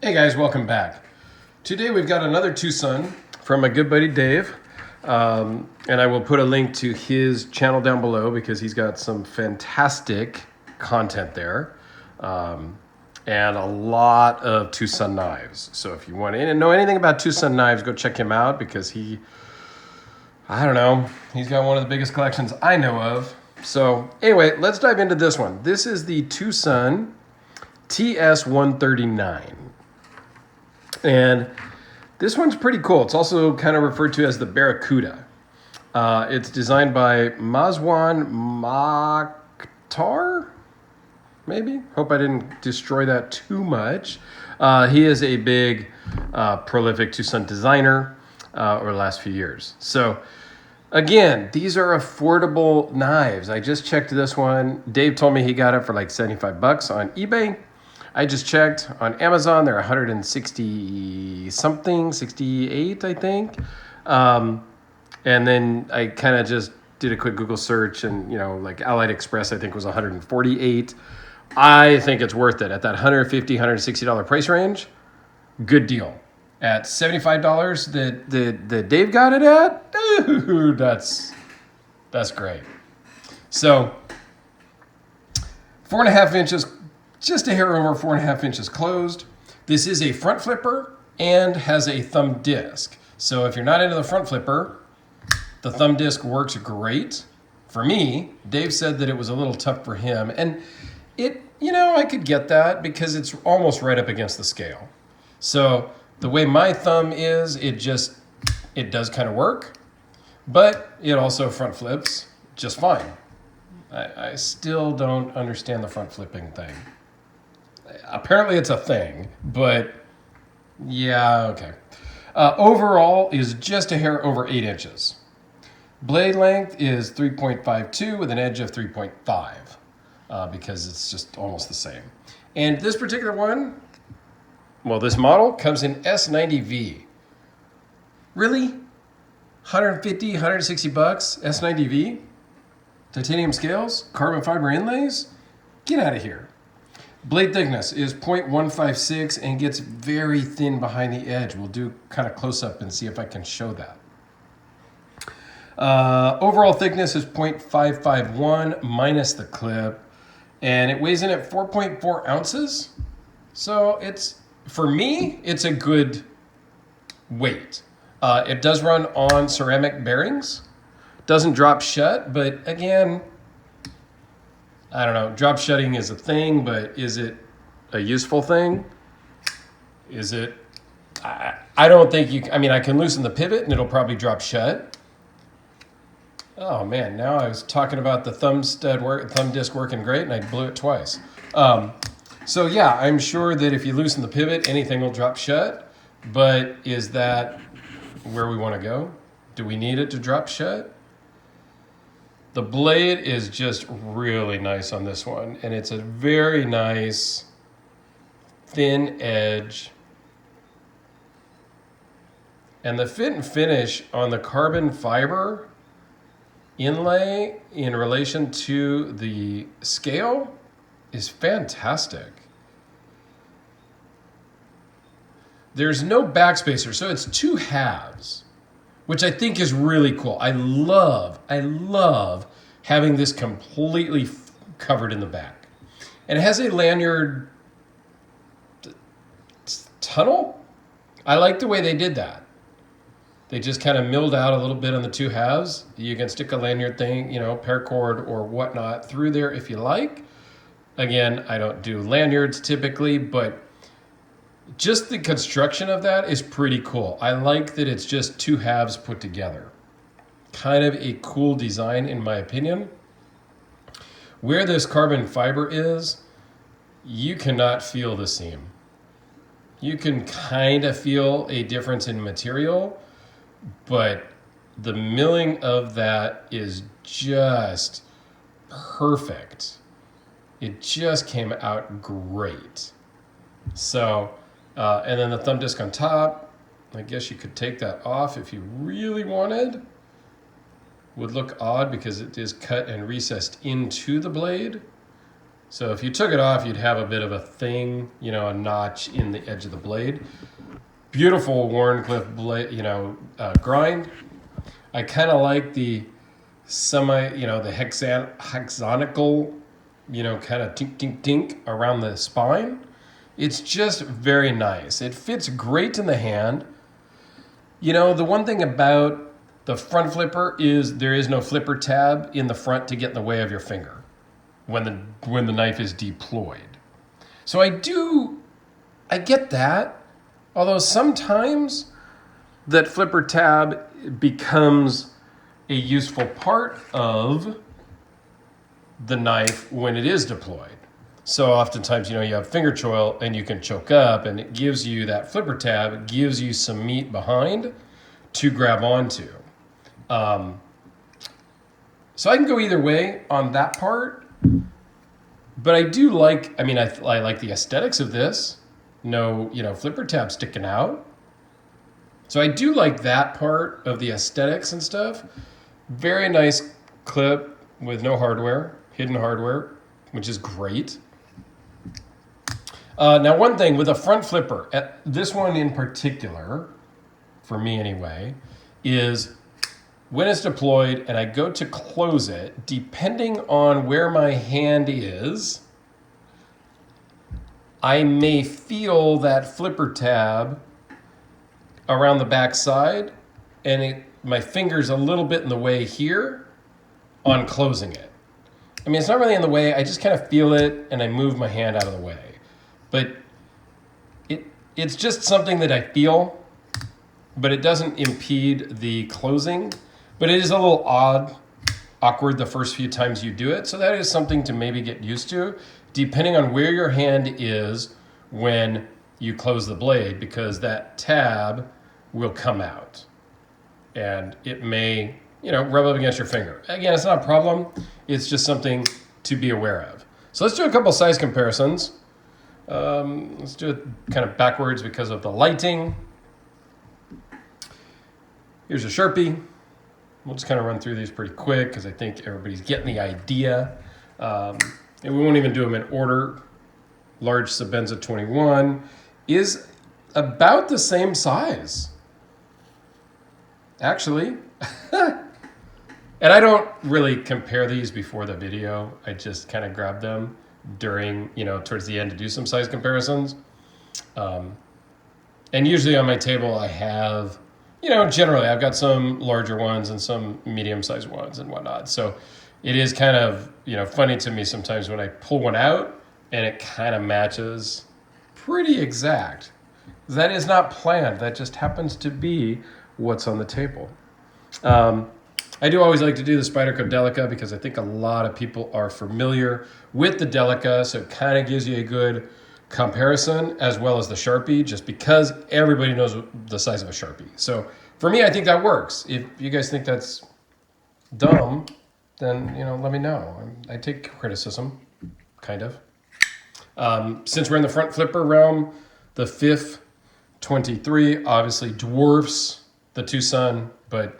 Hey guys, welcome back. Today we've got another Tucson from my good buddy Dave. And I will put a link to his channel down below because he's got some fantastic content there. And a lot of Tucson knives. So if you want to know anything about Tucson knives, go check him out because he's got one of the biggest collections I know of. So anyway, let's dive into this one. This is the Tucson TS139. And this one's pretty cool. It's also kind of referred to as the Barracuda. It's designed by Mazwan Mokhtar, maybe? Hope I didn't destroy that too much. He is a big, prolific Tucson designer over the last few years. So again, these are affordable knives. I just checked this one. Dave told me he got it for like $75 on eBay. I just checked on Amazon. They're 160 something, 68, I think. And then I kind of just did a quick Google search and, like Allied Express, I think was 148. I think it's worth it at that $150, $160 price range. Good deal. At $75 that Dave got it at, dude, that's great. So 4.5 inches, just a hair over 4.5 inches closed. This is a front flipper and has a thumb disc. So if you're not into the front flipper, the thumb disc works great. For me, Dave said that it was a little tough for him. And I could get that because it's almost right up against the scale. So the way my thumb is, it does kind of work, but it also front flips just fine. I still don't understand the front flipping thing. Apparently it's a thing, but yeah, okay. Overall is just a hair over 8 inches. Blade length is 3.52 with an edge of 3.5 because it's just almost the same. And this particular one, this model comes in S90V. Really? 150, 160 bucks, S90V? Titanium scales, carbon fiber inlays? Get out of here. Blade thickness is 0.156 and gets very thin behind the edge. We'll do kind of close up and see if I can show that. Overall thickness is 0.551 minus the clip, and it weighs in at 4.4 ounces. So for me, it's a good weight. It does run on ceramic bearings. Doesn't drop shut, but again, I don't know. Drop shutting is a thing, but is it a useful thing? Is it? I don't think I can loosen the pivot and it'll probably drop shut. Oh man, now I was talking about the thumb disc working great and I blew it twice. So yeah, I'm sure that if you loosen the pivot, anything will drop shut, but is that where we want to go? Do we need it to drop shut? The blade is just really nice on this one, and it's a very nice thin edge. And the fit and finish on the carbon fiber inlay in relation to the scale is fantastic. There's no backspacer, so it's 2 halves, which I think is really cool. I love having this completely covered in the back. And it has a lanyard tunnel. I like the way they did that. They just kind of milled out a little bit on the 2 halves. You can stick a lanyard thing, paracord or whatnot through there if you like. Again, I don't do lanyards typically, but just the construction of that is pretty cool. I like that it's just 2 halves put together. Kind of a cool design in my opinion. Where this carbon fiber is, you cannot feel the seam. You can kind of feel a difference in material, but the milling of that is just perfect. It just came out great. So, and then the thumb disc on top, I guess you could take that off if you really wanted. Would look odd because it is cut and recessed into the blade. So if you took it off, you'd have a bit of a thing, you know, a notch in the edge of the blade. Beautiful Wharncliffe blade, you know, grind. I kind of like the the hexagonal, you know, kind of tink, tink, tink around the spine. It's just very nice. It fits great in the hand. You know, the one thing about the front flipper is there is no flipper tab in the front to get in the way of your finger when the knife is deployed. So I get that. Although sometimes that flipper tab becomes a useful part of the knife when it is deployed. So oftentimes, you know, you have finger choil and you can choke up, and it gives you that flipper tab, it gives you some meat behind to grab onto. So I can go either way on that part, but I do like, I like the aesthetics of this. No, you know, flipper tab sticking out. So I do like that part of the aesthetics and stuff. Very nice clip with no hardware, hidden hardware, which is great. Now, one thing with a front flipper, this one in particular, for me anyway, is when it's deployed and I go to close it, depending on where my hand is, I may feel that flipper tab around the back side, and my finger's a little bit in the way here on closing it. I mean, it's not really in the way, I just kind of feel it and I move my hand out of the way. But it's just something that I feel, but it doesn't impede the closing. But it is a little awkward the first few times you do it. So that is something to maybe get used to, depending on where your hand is when you close the blade, because that tab will come out and it may, you know, rub up against your finger. Again, it's not a problem. It's just something to be aware of. So let's do a couple size comparisons. Let's do it kind of backwards because of the lighting. Here's a Sharpie. We'll just kind of run through these pretty quick because I think everybody's getting the idea. And we won't even do them in order. Large Sebenza 21 is about the same size, actually. And I don't really compare these before the video. I just kind of grab them during, you know, towards the end to do some size comparisons. And usually on my table I have, you know, generally I've got some larger ones and some medium-sized ones and whatnot. So it is kind of, you know, funny to me sometimes when I pull one out and it kind of matches pretty exact. That is not planned. That just happens to be what's on the table. I do always like to do the Spyderco Delica because I think a lot of people are familiar with the Delica, so it kind of gives you a good comparison, as well as the Sharpie, just because everybody knows the size of a Sharpie. So for me, I think that works. If you guys think that's dumb, then, you know, let me know. I take criticism, kind of. Since we're in the front flipper realm, the FIF 23 obviously dwarfs the Tucson, but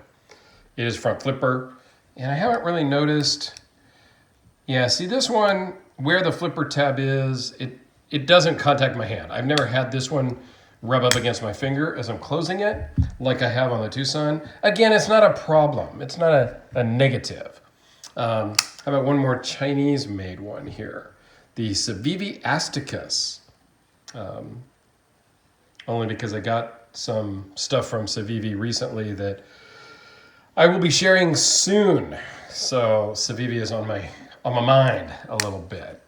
it is front flipper. And I haven't really noticed, yeah, see this one, where the flipper tab is, it doesn't contact my hand. I've never had this one rub up against my finger as I'm closing it, like I have on the Tucson. Again, it's not a problem. It's not a negative. How about one more Chinese-made one here? The Civivi Asticus. Only because I got some stuff from Civivi recently that I will be sharing soon. So Civivi is on my mind a little bit.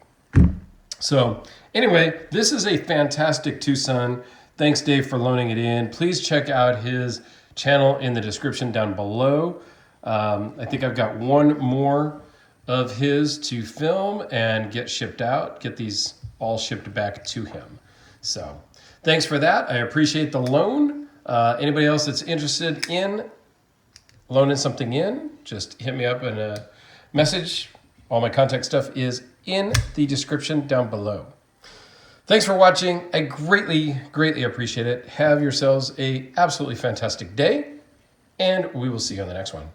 So anyway, this is a fantastic Tucson. Thanks, Dave, for loaning it in. Please check out his channel in the description down below. I think I've got one more of his to film and get shipped out, get these all shipped back to him. So thanks for that. I appreciate the loan. Anybody else that's interested in loaning something in, just hit me up in a message. All my contact stuff is in the description down below. Thanks for watching. I greatly, greatly appreciate it. Have yourselves a absolutely fantastic day, and we will see you on the next one.